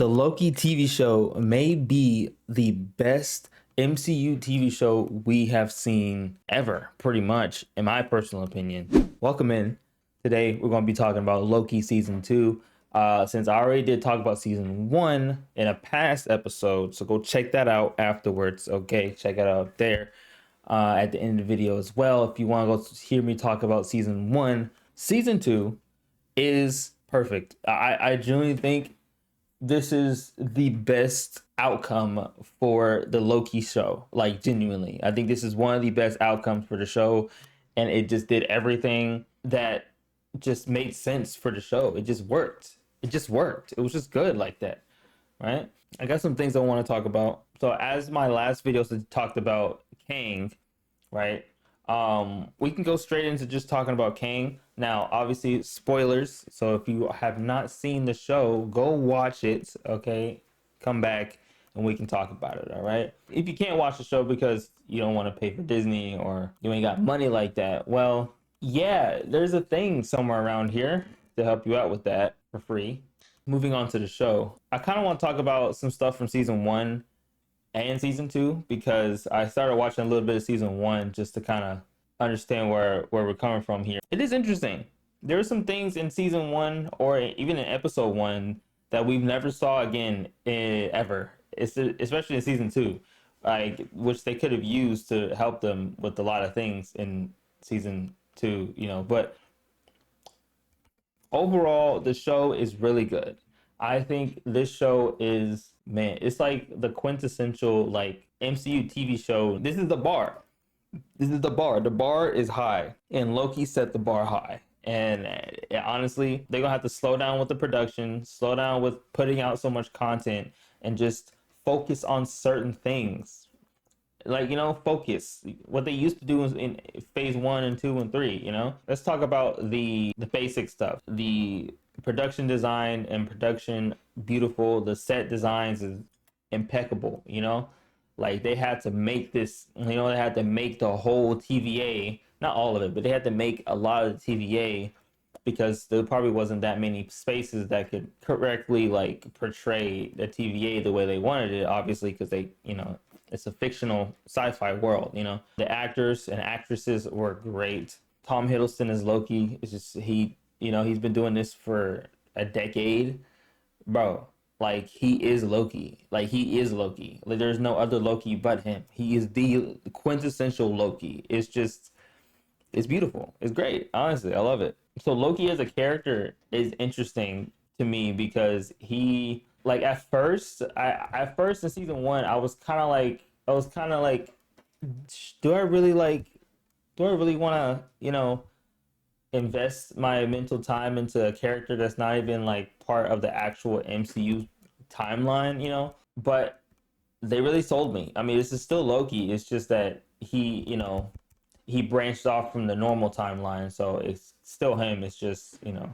The Loki TV show may be the best MCU TV show we have seen ever, pretty much, in my personal opinion. Welcome in. Today, we're going to be talking about Loki Season 2. Since I already did talk about Season 1 in a past episode, so go check that out afterwards, okay? Check it out there at the end of the video as well. If you want to go hear me talk about Season 1, Season 2 is perfect. I genuinely think this is the best outcome for the Loki show. Like, genuinely, I think this is one of the best outcomes for the show, and it just did everything that just made sense for the show. It just worked. It was just good like that, right? I got some things I want to talk about. So as my last video talked about Kang, right? We can go straight into just talking about Kang. Now, obviously, spoilers. So if you have not seen the show, go watch it, okay? Come back and we can talk about it, all right? If you can't watch the show because you don't want to pay for Disney or you ain't got money like that, well, yeah, there's a thing somewhere around here to help you out with that for free. Moving on to the show, I kind of want to talk about some stuff from Season 1 and Season 2 because I started watching a little bit of Season 1 just to kind of understand where we're coming from here. It is interesting. There are some things in Season 1 or even in Episode 1 that we've never saw again ever. It's especially in Season 2, like, which they could have used to help them with a lot of things in Season 2, you know. But overall, the show is really good. I think this show is, man, it's like the quintessential like MCU TV show. This is the bar. The bar is high, and Loki set the bar high. And honestly, they're gonna have to slow down with the production, slow down with putting out so much content, and just focus on certain things. Like, you know, focus what they used to do in phase 1 and 2 and 3. You know, let's talk about the basic stuff. The production design and production, beautiful. The set designs is impeccable, you know. Like, they had to make this, you know, they had to make the whole TVA, not all of it, but they had to make a lot of the TVA because there probably wasn't that many spaces that could correctly like portray the TVA the way they wanted it, obviously, because they, you know, it's a fictional sci-fi world, you know. The actors and actresses were great. Tom Hiddleston as Loki is just, he, you know, he's been doing this for a decade, bro. Like, he is Loki. Like, he is Loki. Like, there's no other Loki but him. He is the quintessential Loki. It's just, it's beautiful. It's great. Honestly, I love it. So Loki as a character is interesting to me because he, like, at first in Season 1, I was kind of like, do I really want to, you know, invest my mental time into a character that's not even like part of the actual MCU timeline, you know? But they really sold me. I mean, this is still Loki. It's just that he, you know, he branched off from the normal timeline, so it's still him. It's just, you know,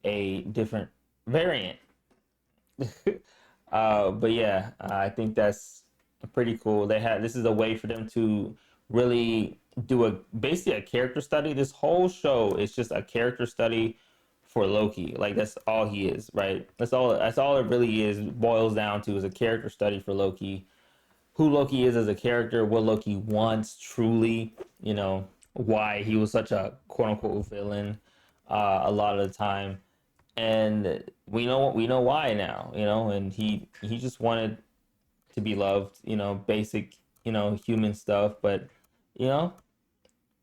a different variant. But yeah, I think that's pretty cool. This is a way for them to really do basically a character study. This whole show is just a character study for Loki. Like, that's all he is, right? That's all it really is, boils down to, is a character study for Loki. Who Loki is as a character, what Loki wants truly, you know, why he was such a quote unquote villain a lot of the time. And we know why now, you know, and he just wanted to be loved, you know, basic, you know, human stuff. But, you know,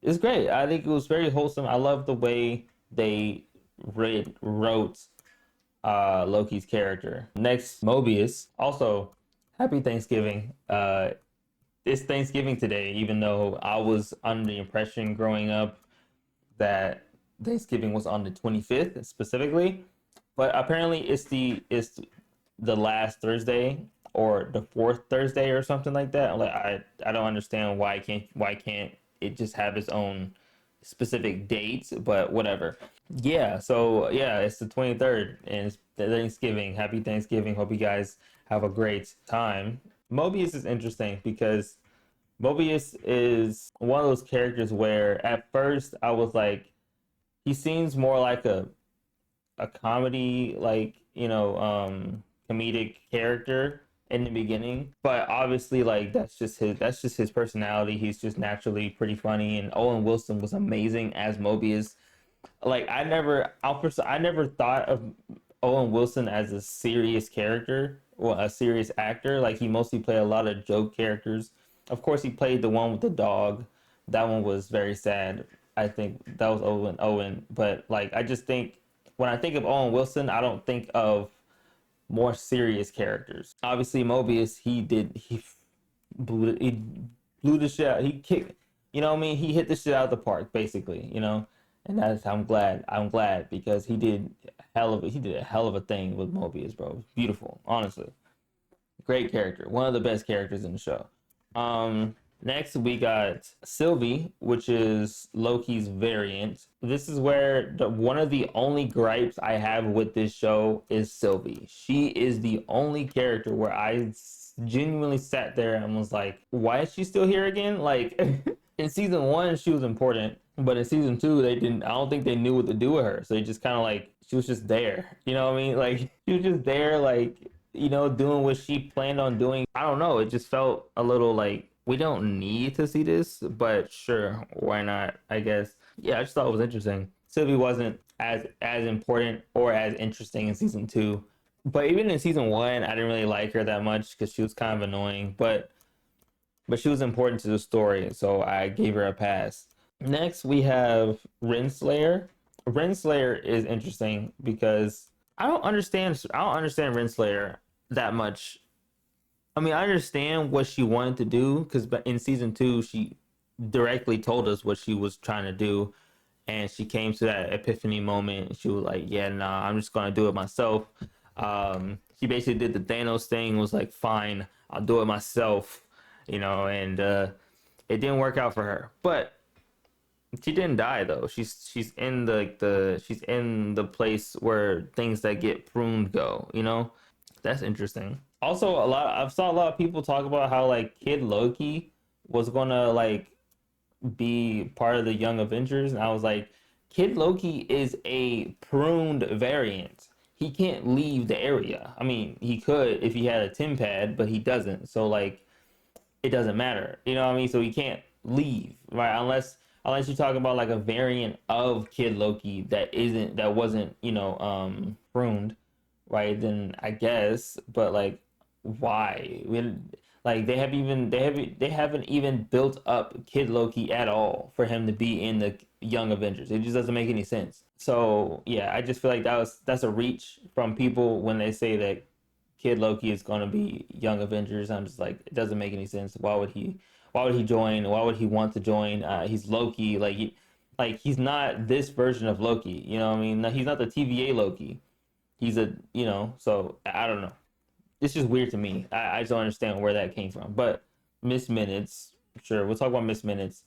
it's great. I think it was very wholesome. I love the way they wrote Loki's character. Next, Mobius. Also, happy Thanksgiving. It's Thanksgiving today, even though I was under the impression growing up that Thanksgiving was on the 25th specifically. But apparently it's the last Thursday or the fourth Thursday or something like that. Like, I don't understand why can't it just have its own specific dates, but whatever. Yeah, so yeah, it's the 23rd and it's Thanksgiving. Happy Thanksgiving. Hope you guys have a great time. Mobius is interesting because Mobius is one of those characters where at first I was like, he seems more like a comedy, like, you know, comedic character in the beginning, but obviously like that's just his personality. He's just naturally pretty funny, and Owen Wilson was amazing as Mobius. Like I never thought of Owen Wilson as a serious character or a serious actor. Like he mostly played a lot of joke characters. Of course, he played the one with the dog. That one was very sad. I think that was Owen. But like I just think when I think of Owen Wilson, I don't think of more serious characters. Obviously, Mobius, he blew the shit out. He kicked, you know what I mean? He hit the shit out of the park, basically, you know? And that's I'm glad. I'm glad because he did a hell of a thing with Mobius, bro. Beautiful, honestly. Great character. One of the best characters in the show. Next we got Sylvie, which is Loki's variant. This is where one of the only gripes I have with this show is Sylvie. She is the only character where I genuinely sat there and was like, why is she still here again? Like in season 1 she was important, but in season 2 they didn't, I don't think they knew what to do with her. So they just kind of like, she was just there. You know what I mean? Like she was just there, like, you know, doing what she planned on doing. I don't know. It just felt a little like we don't need to see this, but sure, why not? I guess. Yeah, I just thought it was interesting. Sylvie wasn't as important or as interesting in season 2, but even in season 1, I didn't really like her that much because she was kind of annoying. But she was important to the story, so I gave her a pass. Next, we have Renslayer. Renslayer is interesting because I don't understand Renslayer that much. I mean, I understand what she wanted to do because in season 2 she directly told us what she was trying to do, and she came to that epiphany moment. And she was like, "Yeah, nah, I'm just gonna do it myself." She basically did the Thanos thing. Was like, "Fine, I'll do it myself," you know, and it didn't work out for her. But she didn't die though. She's in she's in the place where things that get pruned go. You know, that's interesting. Also, I've saw a lot of people talk about how like Kid Loki was gonna like be part of the Young Avengers, and I was like, Kid Loki is a pruned variant. He can't leave the area. I mean, he could if he had a Tim pad, but he doesn't. So like, it doesn't matter. You know what I mean? So he can't leave, right? Unless you talk about like a variant of Kid Loki that wasn't, you know, pruned, right? Then I guess, but like, why? Like they haven't even built up Kid Loki at all for him to be in the Young Avengers. It just doesn't make any sense. So yeah, I just feel like that's a reach from people when they say that Kid Loki is going to be Young Avengers. I'm just like, it doesn't make any sense. Why would he? Why would he join? Why would he want to join? He's Loki. He's not this version of Loki. You know what I mean? He's not the TVA Loki. He's a, you know. So I don't know. It's just weird to me. I just don't understand where that came from. But Miss Minutes, sure, we'll talk about Miss Minutes.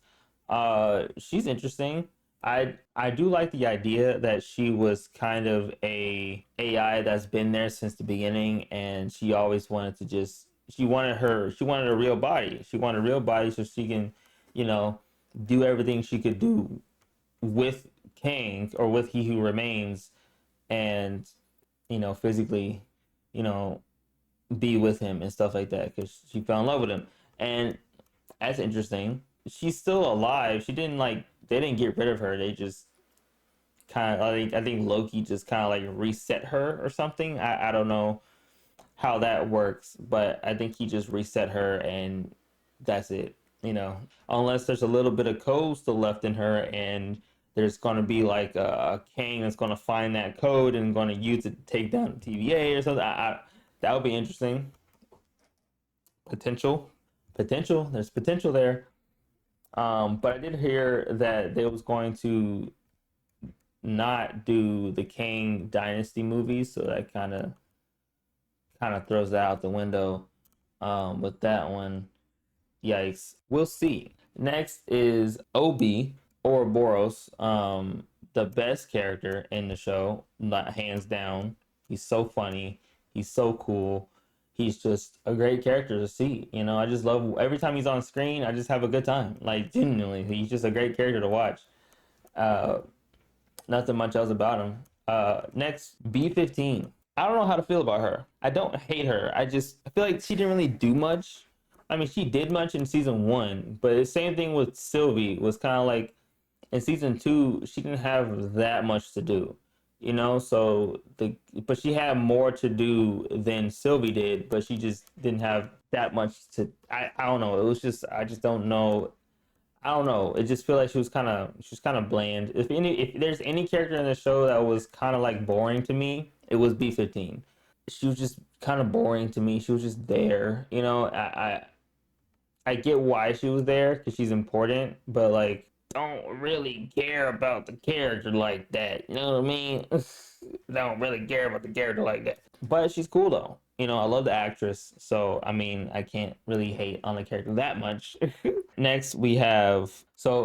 She's interesting. I do like the idea that she was kind of a AI that's been there since the beginning, and she always wanted to just she wanted a real body. She wanted a real body so she can, you know, do everything she could do with Kang or with He Who Remains, and you know, physically, you know, be with him and stuff like that because she fell in love with him. And that's interesting. She's still alive. She didn't like they didn't get rid of her. They just kind of I think Loki just kind of like reset her or something. I don't know how that works, but I think he just reset her and that's it. You know, unless there's a little bit of code still left in her and there's going to be like a king that's going to find that code and going to use it to take down the TVA or something. That would be interesting. Potential. There's potential there. But I did hear that they was going to not do the Kang Dynasty movies, so that kind of throws that out the window. With that one, yikes. We'll see. Next is Obi Ouroboros, the best character in the show, not hands down. He's so funny. He's so cool. He's just a great character to see. You know, I just love every time he's on screen. I just have a good time. Like genuinely, he's just a great character to watch. Uh, Nothing much else about him. Next, B-15. I don't know how to feel about her. I don't hate her. I feel like she didn't really do much. I mean, she did much in season one, but the same thing with Sylvie was kind of like in season two, she didn't have that much to do, you know. But she had more to do than Sylvie did, but she just didn't have that much to. I don't know. It was just I just don't know. I don't know. It just feel like she was kind of bland. If there's any character in the show that was kind of like boring to me, it was B15. She was just kind of boring to me. She was just there, you know. I get why she was there because she's important, but like don't really care about the character like that. You know what I mean? Don't really care about the character like that. But she's cool though. You know, I love the actress, so I mean, I can't really hate on the character that much. Next, we have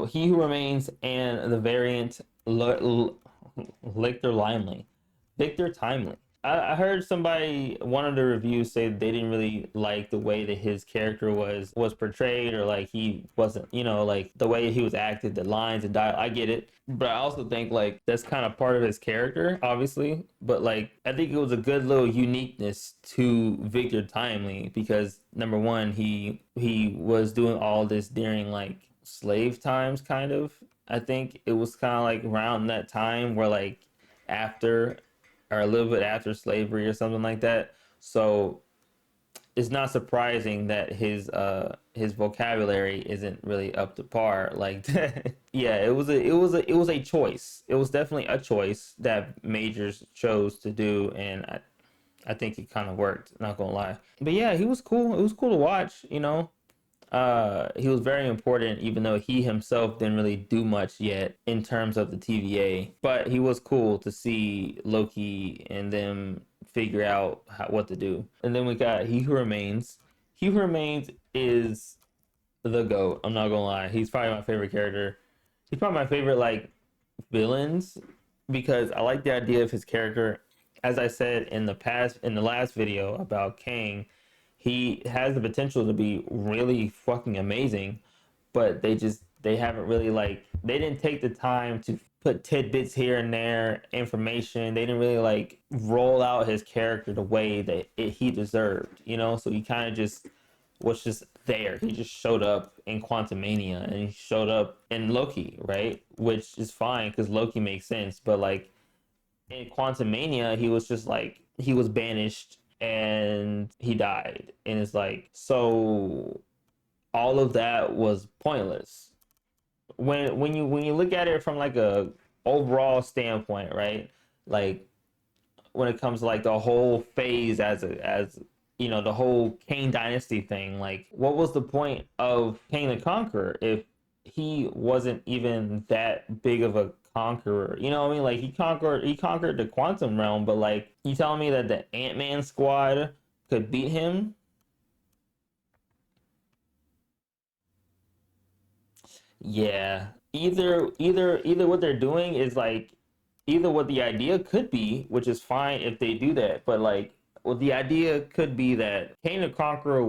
He Who Remains and the variant Lictor Limely. Victor Timely. I heard one of the reviews say they didn't really like the way that his character was portrayed, or like he wasn't, you know, like the way he was acted, the lines and dialogue. I get it, but I also think like that's kind of part of his character, obviously. But like I think it was a good little uniqueness to Victor Timely because number one, he was doing all this during like slave times, kind of. I think it was kind of like around that time where like after or a little bit after slavery or something like that. So it's not surprising that his vocabulary isn't really up to par like that. Yeah, it was a choice. It was definitely a choice that Majors chose to do, and I think it kind of worked, not gonna lie. But yeah, he was cool. It was cool to watch, you know. He was very important, even though he himself didn't really do much yet in terms of the TVA. But he was cool to see Loki and them figure out what to do. And then we got He Who Remains. He Who Remains is the GOAT. I'm not gonna lie. He's probably my favorite character. He's probably my favorite like villains because I like the idea of his character. As I said in the last video about Kang, he has the potential to be really fucking amazing, but they haven't really like they didn't take the time to put tidbits here and there, information. They didn't really like roll out his character the way that he deserved, you know. So he kind of just was just there. He just showed up in Quantumania and he showed up in Loki, right? Which is fine because Loki makes sense, but like in Quantumania, he was just like he was banished and he died, and it's like so all of that was pointless when you look at it from like a overall standpoint, right? Like when it comes to like the whole phase as you know, the whole Kane dynasty thing, like what was the point of Kane the Conqueror if he wasn't even that big of a conqueror? You know what I mean? Like he conquered the quantum realm, but like you telling me that the Ant-Man squad could beat him? Yeah. Either what they're doing is like either what the idea could be, which is fine if they do that, but like well the idea could be that Kane the Conqueror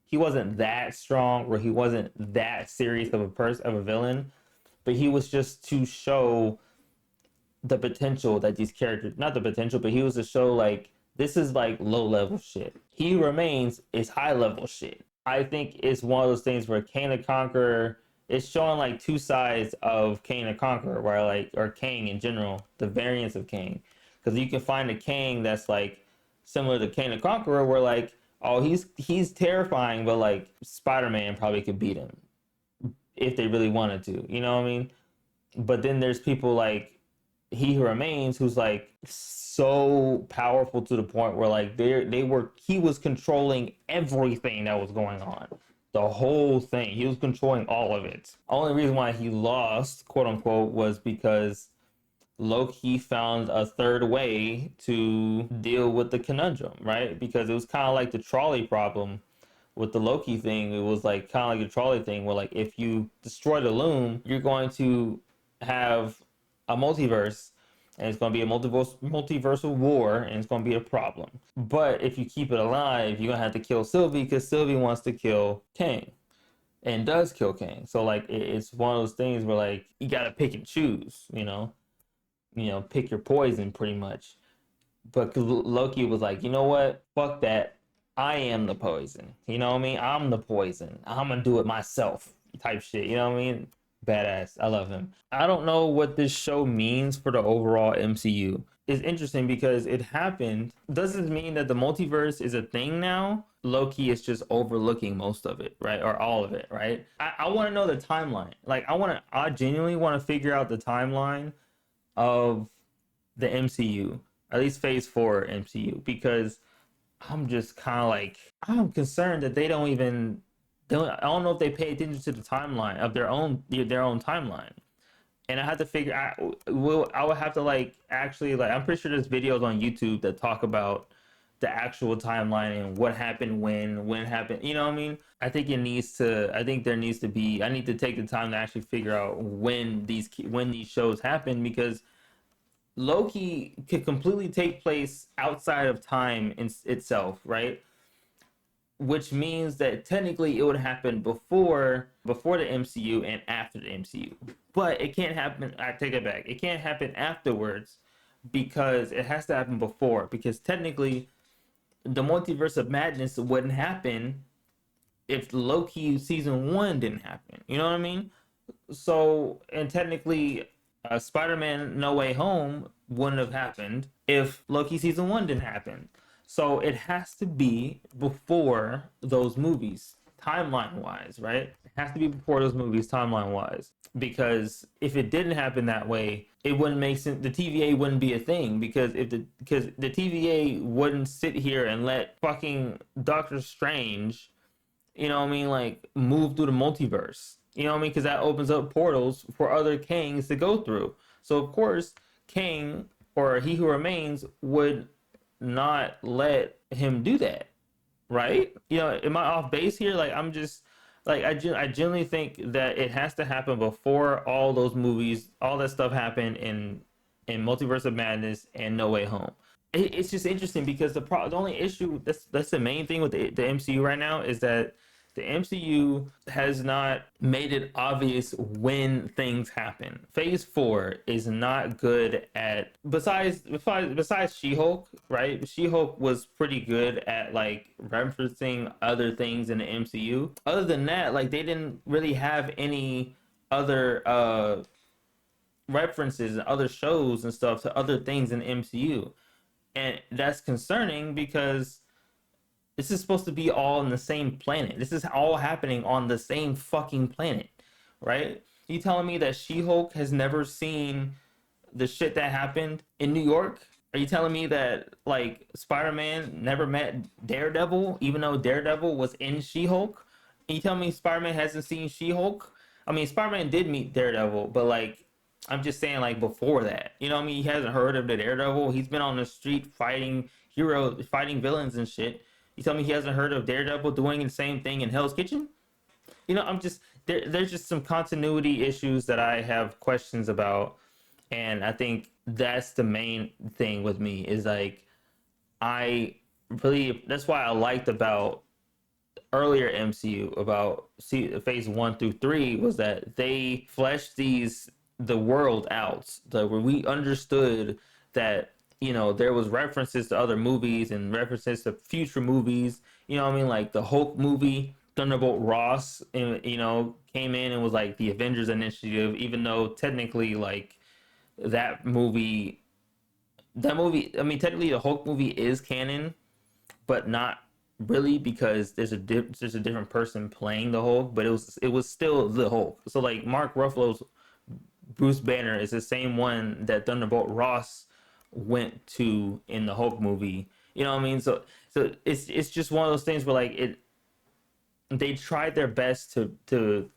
he wasn't that strong or he wasn't that serious of a person of a villain, but he was just to show the potential that these characters not the potential, but he was to show like this is like low level shit. He Remains is high level shit. I think it's one of those things where Kane the Conqueror it's showing like two sides of Kane the Conqueror, where like or Kang in general, the variants of Kang, because you can find a Kang that's like similar to Kane the Conqueror, where like oh he's terrifying, but like Spider-Man probably could beat him if they really wanted to, you know what I mean? But then there's people like He Who Remains, who's like so powerful to the point where like he was controlling everything that was going on, the whole thing. He was controlling all of it. Only reason why he lost, quote unquote, was because Loki found a third way to deal with the conundrum, right? Because it was kind of like the trolley problem with the Loki thing. It was like kind of like the trolley thing where like if you destroy the loom, you're going to have a multiverse and it's going to be a multiversal war and it's going to be a problem. But if you keep it alive, you're going to have to kill Sylvie because Sylvie wants to kill Kang and does kill Kang. So like it's one of those things where like you got to pick and choose, you know, pick your poison pretty much. But Loki was like, you know what? Fuck that. I am the poison. You know what I mean? I'm the poison. I'm gonna do it myself. Type shit. You know what I mean? Badass. I love him. I don't know what this show means for the overall MCU. It's interesting because it happened. Does this mean that the multiverse is a thing now? Loki is just overlooking most of it, right? Or all of it, right? I want to know the timeline. Like, I genuinely want to figure out the timeline of the MCU, at least Phase 4 MCU, because I'm just kind of like, I'm concerned that I don't know if they pay attention to the timeline of their own timeline. And I have to figure out, I would have to like actually like, I'm pretty sure there's videos on YouTube that talk about the actual timeline and what happened when it happened. You know what I mean? I think there needs to be, I need to take the time to actually figure out when these shows happen, because Loki could completely take place outside of time in itself, right? Which means that technically it would happen before the MCU and after the MCU. But it can't happen. I take it back. It can't happen afterwards because it has to happen before. Because technically, the multiverse of madness wouldn't happen if Loki season one didn't happen. You know what I mean? So, and technically, Spider-Man No Way Home wouldn't have happened if Loki season one didn't happen. So it has to be before those movies, timeline wise, right? It has to be before those movies, timeline wise. Because if it didn't happen that way, it wouldn't make sense. The TVA wouldn't be a thing, because the TVA wouldn't sit here and let fucking Doctor Strange, you know what I mean, like move through the multiverse. You know what I mean? Because that opens up portals for other kings to go through. So of course, King or He Who Remains would not let him do that, right? You know, am I off base here? Like, I'm just like, I genuinely think that it has to happen before all those movies, all that stuff happened in Multiverse of Madness and No Way Home. It's just interesting because the only issue, that's the main thing with the MCU right now, is that the MCU has not made it obvious when things happen. Phase 4 is not good at, besides She-Hulk, right? She-Hulk was pretty good at like referencing other things in the MCU. Other than that, like they didn't really have any other references and other shows and stuff to other things in the MCU. And that's concerning because this is supposed to be all in the same planet. This is all happening on the same fucking planet, right? You telling me that She-Hulk has never seen the shit that happened in New York? Are you telling me that like Spider-Man never met Daredevil, even though Daredevil was in She-Hulk? And you tell me Spider-Man hasn't seen She-Hulk? I mean, Spider-Man did meet Daredevil, but like, I'm just saying, like before that, you know what I mean? He hasn't heard of the Daredevil. He's been on the street fighting villains and shit. You tell me he hasn't heard of Daredevil doing the same thing in Hell's Kitchen? You know, I'm just there's just some continuity issues that I have questions about, and I think that's the main thing with me is like I really, that's why I liked about earlier MCU about phase 1 through 3 was that they fleshed the world out, where we understood that, you know, there was references to other movies and references to future movies. You know what I mean? Like the Hulk movie, Thunderbolt Ross, you know, came in and was like the Avengers Initiative, even though technically like that movie, I mean, technically the Hulk movie is canon, but not really, because there's a different person playing the Hulk, but it was still the Hulk. So like Mark Ruffalo's Bruce Banner is the same one that Thunderbolt Ross went to in the Hulk movie. You know what I mean? So it's just one of those things where like they tried their best to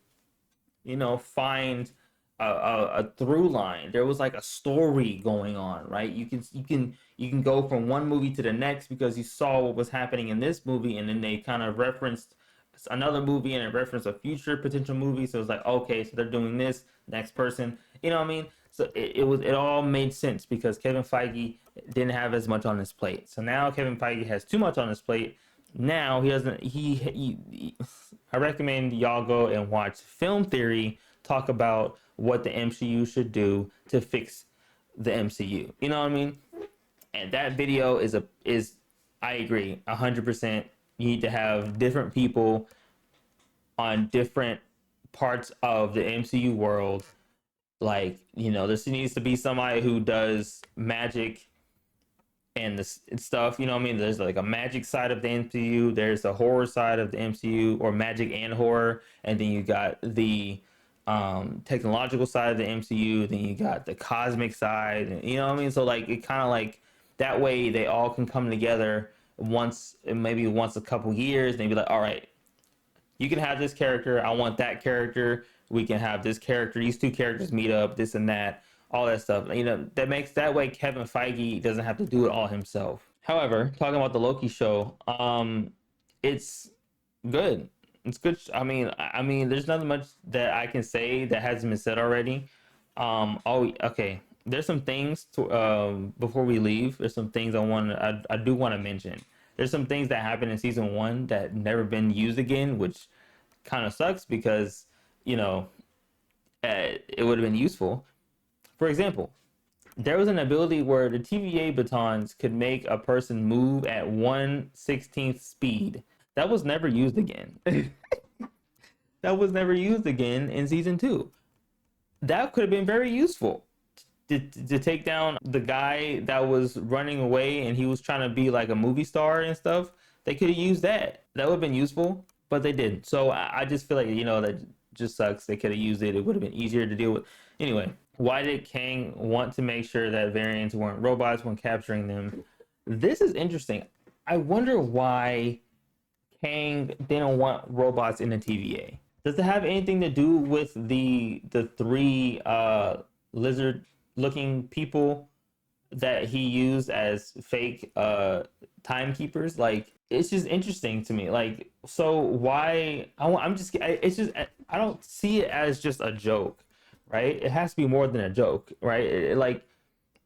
you know, find a through line. There was like a story going on, right? You can go from one movie to the next because you saw what was happening in this movie, and then they kind of referenced another movie and it referenced a future potential movie. So it's like, okay, so they're doing this next person. You know what I mean? So it all made sense because Kevin Feige didn't have as much on his plate. So now Kevin Feige has too much on his plate. Now he doesn't. I recommend y'all go and watch Film Theory talk about what the MCU should do to fix the MCU. You know what I mean? And that video is I agree 100%. You need to have different people on different parts of the MCU world. Like, there needs to be somebody who does magic and this stuff. You know what I mean? There's like a magic side of the MCU. There's a horror side of the MCU, or magic and horror, and then you got the technological side of the MCU. Then you got the cosmic side. You know what I mean? So like, it kind of like that way they all can come together maybe once a couple years, and they be like, all right, you can have this character. I want that character. We can have this character. These two characters meet up. This and that. All that stuff. That makes that way Kevin Feige doesn't have to do it all himself. However, talking about the Loki show, it's good. It's good. I mean, there's nothing much that I can say that hasn't been said already. Okay. There's some things to before we leave. There's some things I do want to mention. There's some things that happened in season 1 that never been used again, which kind of sucks because it would have been useful. For example, there was an ability where the TVA batons could make a person move at 1/16th speed. That was never used again. That was never used again in season 2. That could have been very useful to take down the guy that was running away and he was trying to be like a movie star and stuff. They could have used that. That would have been useful, but they didn't. So I just feel like, that just sucks. They could have used it. It would have been easier to deal with. Anyway, why did Kang want to make sure that variants weren't robots when capturing them? This is interesting. I wonder why Kang didn't want robots in the TVA. Does it have anything to do with the 3 lizard-looking people that he used as fake timekeepers? Like, it's just interesting to me. Like, so why? It's just I don't see it as just a joke, right? It has to be more than a joke, right? Like,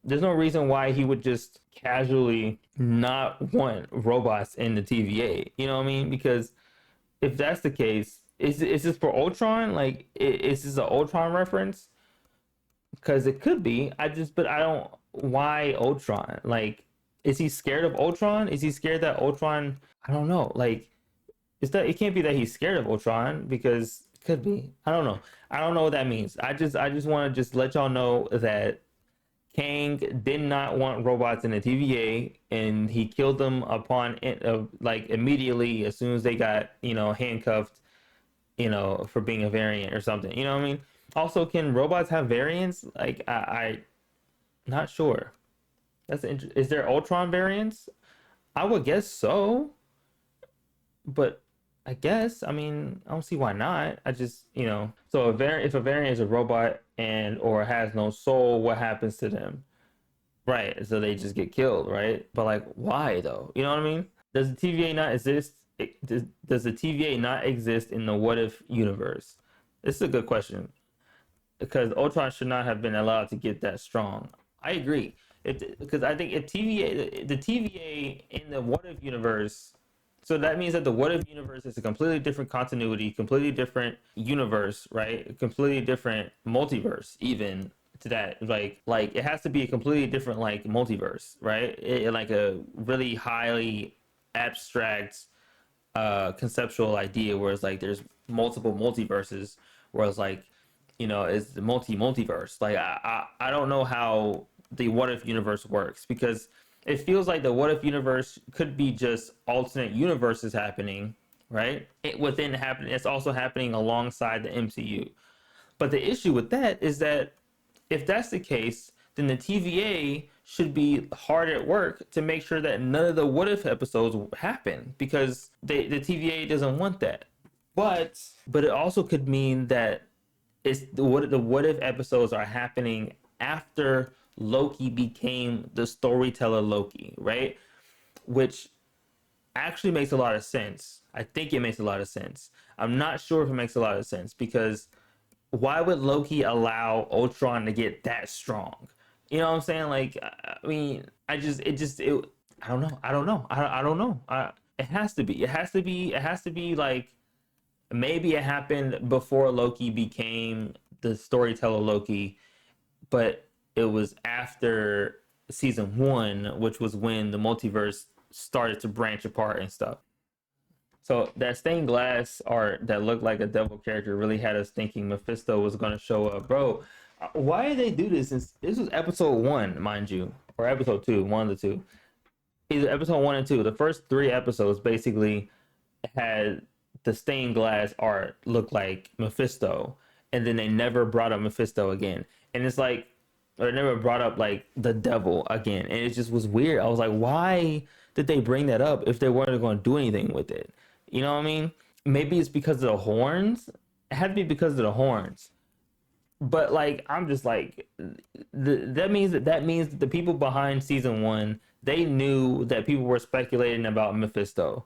there's no reason why he would just casually not want robots in the TVA. You know what I mean? Because if that's the case, is this for Ultron? Like, is this an Ultron reference? Because it could be. But I don't. Why Ultron? Like, is he scared of Ultron? Is he scared that Ultron? I don't know. Like, it can't be that he's scared of Ultron, because it could be. I don't know. I don't know what that means. I just want to just let y'all know that Kang did not want robots in the TVA, and he killed them upon like immediately as soon as they got handcuffed, for being a variant or something. You know what I mean? Also, can robots have variants? Like, I not sure. Is there Ultron variants? I would guess so, but I guess, I mean, I don't see why not. I just, so if a variant is a robot or has no soul, what happens to them? Right. So they just get killed, right? But like, why though? You know what I mean? Does the TVA not exist? Does the TVA not exist in the what if universe? This is a good question, because Ultron should not have been allowed to get that strong. I agree. Because I think if the TVA in the what if universe, so that means that the what if universe is a completely different continuity, completely different universe, right? A completely different multiverse, even to that. Like it has to be a completely different like multiverse, right? Like a really highly abstract conceptual idea, where it's like there's multiple multiverses, where it's like, it's the multiverse. Like, I don't know how the what if universe works, because it feels like the what if universe could be just alternate universes happening, right? It's also happening alongside the MCU. But the issue with that is that if that's the case, then the TVA should be hard at work to make sure that none of the what if episodes happen, because the TVA doesn't want that. But it also could mean that the what if episodes are happening after Loki became the storyteller Loki, right? Which actually makes a lot of sense. I think it makes a lot of sense. I'm not sure if it makes a lot of sense, because why would Loki allow Ultron to get that strong? You know what I'm saying? Like, I mean, I don't know. I don't know. I don't know. It has to be. It has to be. It has to be like, maybe it happened before Loki became the storyteller Loki, but it was after season 1, which was when the multiverse started to branch apart and stuff. So that stained glass art that looked like a devil character really had us thinking Mephisto was going to show up. Bro, why did they do this? This was episode 1, mind you, or episode 2, one of the two. Either episode 1 and 2. The first 3 episodes basically had the stained glass art look like Mephisto, and then they never brought up Mephisto again. And it's like, or never brought up like the devil again, and it just was weird. I was like, why did they bring that up if they weren't going to do anything with it? You know what I mean? Maybe it's because of the horns. It had to be because of the horns. But like, I'm just like, that means that the people behind season 1, they knew that people were speculating about Mephisto,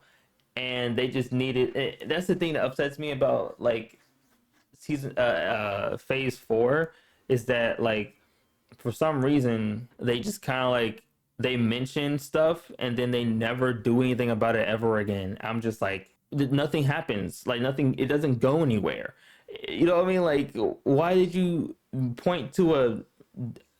and they just needed. That's the thing that upsets me about like season phase 4, is that like for some reason they just kind of like they mention stuff and then they never do anything about it ever again. I'm just like, nothing happens, like nothing, it doesn't go anywhere. You know what I mean? Like, why did you point to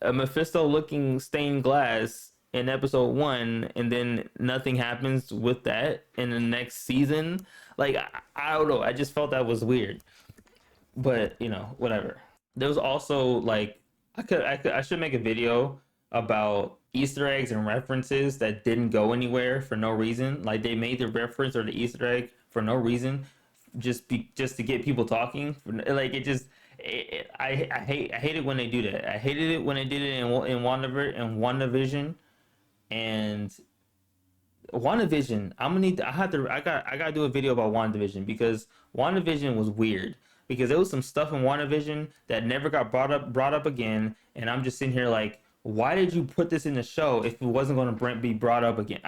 a Mephisto looking stained glass in episode 1 and then nothing happens with that in the next season? Like, I don't know, I just felt that was weird. But you know, whatever. There was also like, I should make a video about Easter eggs and references that didn't go anywhere for no reason. Like, they made the reference or the Easter egg for no reason, just to get people talking. Like, I hate it when they do that. I hated it when they did it in WandaVision and WandaVision. I gotta do a video about WandaVision, because WandaVision was weird. Because there was some stuff in WandaVision that never got brought up again, and I'm just sitting here like, why did you put this in the show if it wasn't going to be brought up again?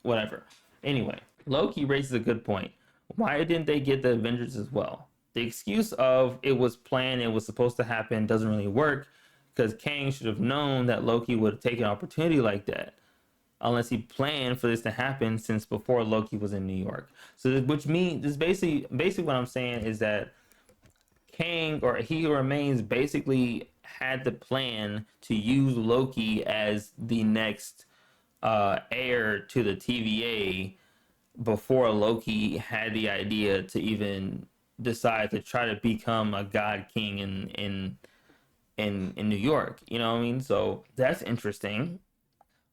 Whatever. Anyway, Loki raises a good point. Why didn't they get the Avengers as well? The excuse of it was planned, it was supposed to happen, doesn't really work, because Kang should have known that Loki would take an opportunity like that, unless he planned for this to happen since before Loki was in New York. So, which means, this basically what I'm saying is that Kang, or He Who Remains, basically had the plan to use Loki as the next heir to the TVA before Loki had the idea to even decide to try to become a god king in New York. You know what I mean? So that's interesting.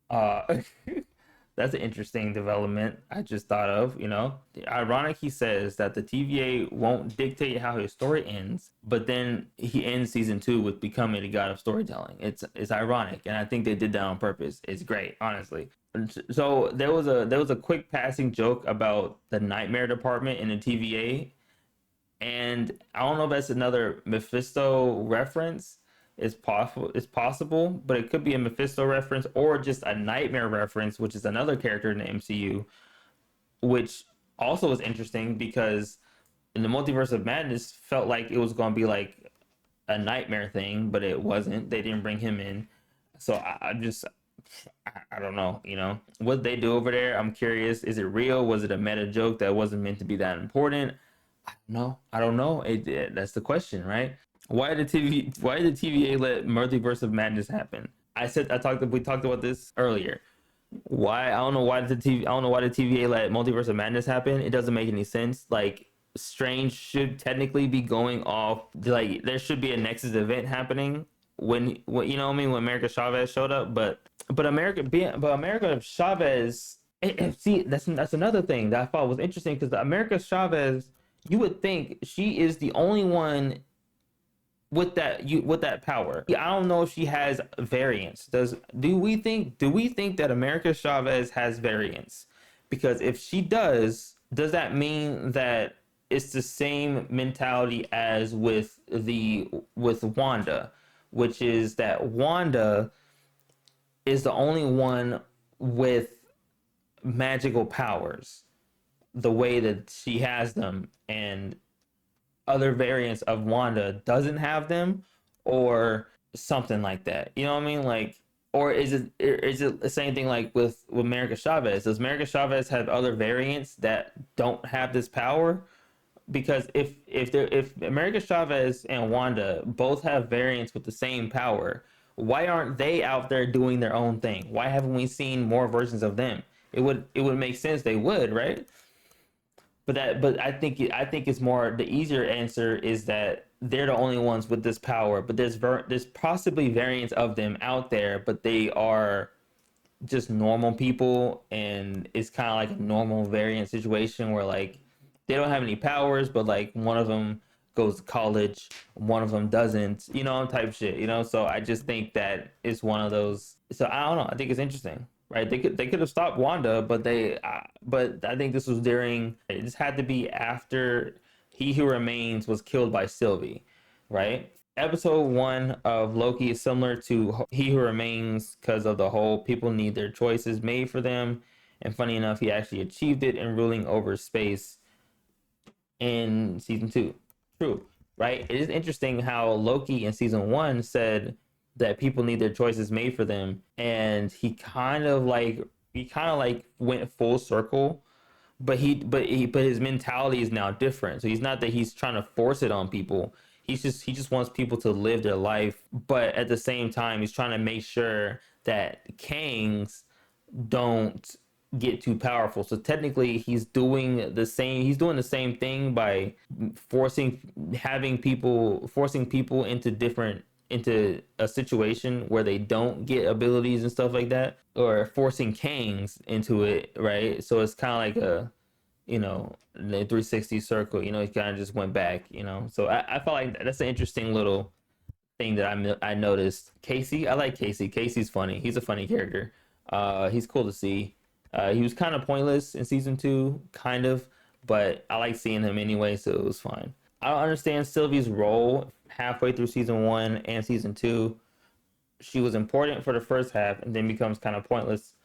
That's an interesting development I just thought of, you know. Ironic, he says that the TVA won't dictate how his story ends, but then he ends season 2 with becoming the god of storytelling. It's ironic, and I think they did that on purpose. It's great, honestly. So there was a quick passing joke about the nightmare department in the TVA, and I don't know if that's another Mephisto reference. It's possible, but it could be a Mephisto reference or just a nightmare reference, which is another character in the MCU, which also is interesting because in the Multiverse of Madness felt like it was going to be like a nightmare thing, but it wasn't. They didn't bring him in. So I don't know, you know, what they do over there. I'm curious. Is it real? Was it a meta joke that wasn't meant to be that important? I don't know. That's the question, right? Why did the TVA let Multiverse of Madness happen? We talked about this earlier. I don't know why the TVA let Multiverse of Madness happen. It doesn't make any sense. Like, Strange should technically be going off. Like, there should be a Nexus event happening when you know what I mean, when America Chavez showed up, but America Chavez. See, that's another thing that I thought was interesting, because the America Chavez, you would think she is the only one with that power. I don't know if she has variance. Do we think that America Chavez has variance? Because if she does that mean that it's the same mentality as with Wanda, which is that Wanda is the only one with magical powers the way that she has them, and other variants of Wanda doesn't have them, or something like that. You know what I mean? Like, or is it the same thing like with America Chavez? Does America Chavez have other variants that don't have this power? Because if America Chavez and Wanda both have variants with the same power, Why aren't they out there doing their own thing? Why haven't we seen more versions of them? It would make sense they would, right? But I think it's more, the easier answer is that they're the only ones with this power, but there's possibly variants of them out there, but they are just normal people, and it's kind of like a normal variant situation where like they don't have any powers, but like one of them goes to college, one of them doesn't, type shit, So I just think that it's one of those. So I don't know. I think it's interesting, right? They could have stopped Wanda, but I think this was during. It just had to be after He Who Remains was killed by Sylvie, right? Episode 1 of Loki is similar to He Who Remains because of the whole people need their choices made for them. And funny enough, he actually achieved it in ruling over space in season 2. True, right? It is interesting how Loki in season 1 said that people need their choices made for them. And he kind of like went full circle, but his mentality is now different. So he's not that he's trying to force it on people. He just wants people to live their life, but at the same time, he's trying to make sure that Kangs don't get too powerful. So technically, he's doing the same. He's doing the same thing by forcing people into a situation where they don't get abilities and stuff like that, or forcing Kangs into it, right? So it's kind of like the 360 circle, he kind of just went back, So I felt like that's an interesting little thing that I noticed. Casey, I like Casey. Casey's funny. He's a funny character. He's cool to see. He was kind of pointless in season 2, kind of, but I like seeing him anyway, so it was fine. I don't understand Sylvie's role halfway through season 1 and season 2. She was important for the first half and then becomes kind of pointless,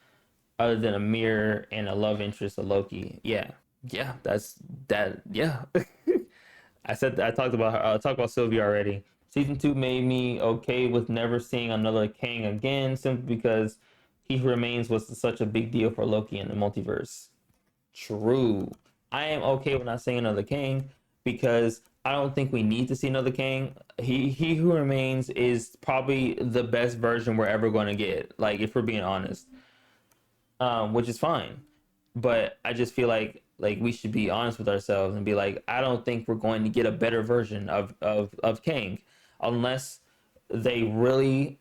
other than a mirror and a love interest of Loki. Yeah, that's that. Yeah, I talked about her. Talked about Sylvie already. Season 2 made me okay with never seeing another Kang again, simply because He Who Remains was such a big deal for Loki in the multiverse. True. I am okay with not seeing another Kang because I don't think we need to see another Kang. He Who Remains is probably the best version we're ever going to get. Like, if we're being honest, which is fine. But I just feel like we should be honest with ourselves and be like, I don't think we're going to get a better version of Kang unless they really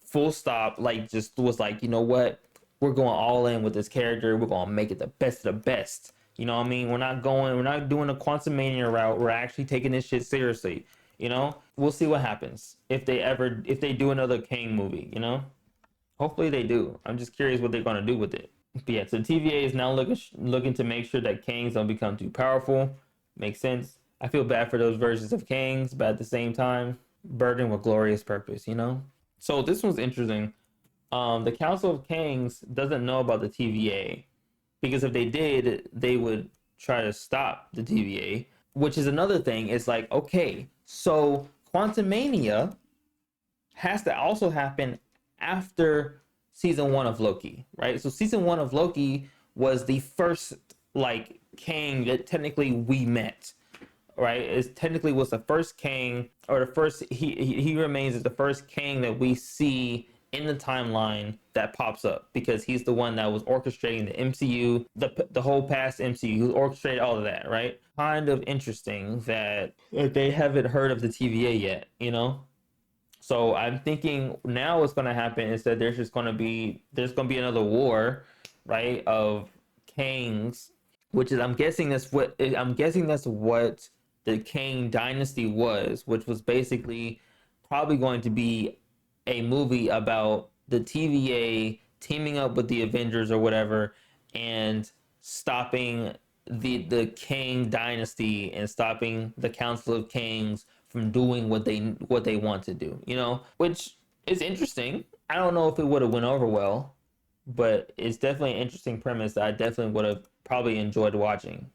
full stop, like, just was like, you know what, we're going all in with this character, we're going to make it the best of the best. You know what I mean? We're not doing a Quantum Mania route. We're actually taking this shit seriously. We'll see what happens if they do another Kang movie. Hopefully they do. I'm just curious what they're going to do with it. But yeah, so TVA is now looking to make sure that Kangs don't become too powerful. Makes sense. I feel bad for those versions of Kangs, but at the same time, burdened with glorious purpose, So this one's interesting. The Council of Kangs doesn't know about the TVA, because if they did, they would try to stop the TVA, which is another thing. It's like, okay, so Quantum Mania has to also happen after season 1 of Loki, right? So season 1 of Loki was the first like Kang that technically we met, right? It technically was the first Kang, or the first he remains as the first Kang that we see in the timeline that pops up, because he's the one that was orchestrating the MCU, the whole past MCU, who orchestrated all of that, right? Kind of interesting that they haven't heard of the TVA yet, So I'm thinking now what's going to happen is that there's going to be another war, right, of Kangs, which is I'm guessing that's what the Kang dynasty was, which was basically probably going to be a movie about the TVA teaming up with the Avengers or whatever and stopping the Kang dynasty and stopping the Council of Kangs from doing what they want to do, which is interesting. I don't know if it would have went over well, but it's definitely an interesting premise that I definitely would have probably enjoyed watching.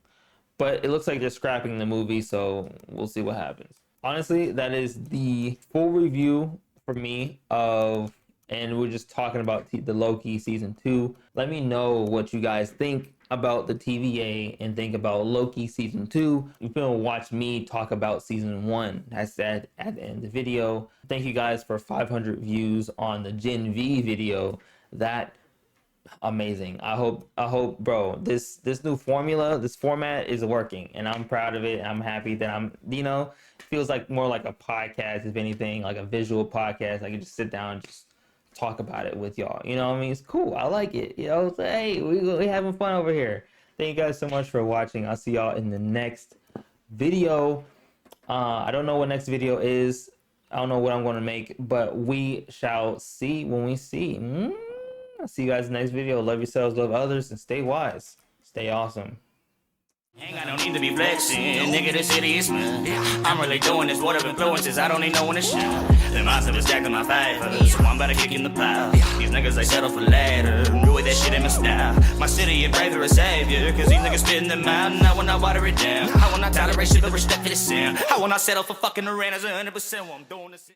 But it looks like they're scrapping the movie, so we'll see what happens. Honestly, that is the full review for me and we're just talking about the Loki season 2. Let me know what you guys think about the TVA and think about Loki season 2, you can watch me talk about season 1. That's at the end of the video. Thank you guys for 500 views on the Gen V video. That amazing. I hope, bro, this new formula, this format is working, and I'm proud of it. I'm happy that I'm, it feels like more like a podcast, if anything, like a visual podcast. I can just sit down and just talk about it with y'all. You know what I mean? It's cool. I like it. So, hey, we having fun over here. Thank you guys so much for watching. I'll see y'all in the next video. I don't know what next video is. I don't know what I'm going to make, but we shall see when we see. I'll see you guys in the next video. Love yourselves, love others, and stay wise. Stay awesome. Ain't got no need to be flexing, nigga, this city is man. I'm really doing this, what up influences, I don't even know when to shine. The monster is stacking my fivers, so I'm about to kick in the pile. These niggas, they settle for later, really that shit in my style. My city, and pray for a savior, cause these niggas spitting them out, and I will not water it down. I will not tolerate shit, but respect for the sound. I will not settle for fucking the rain as 100% what I'm doing this.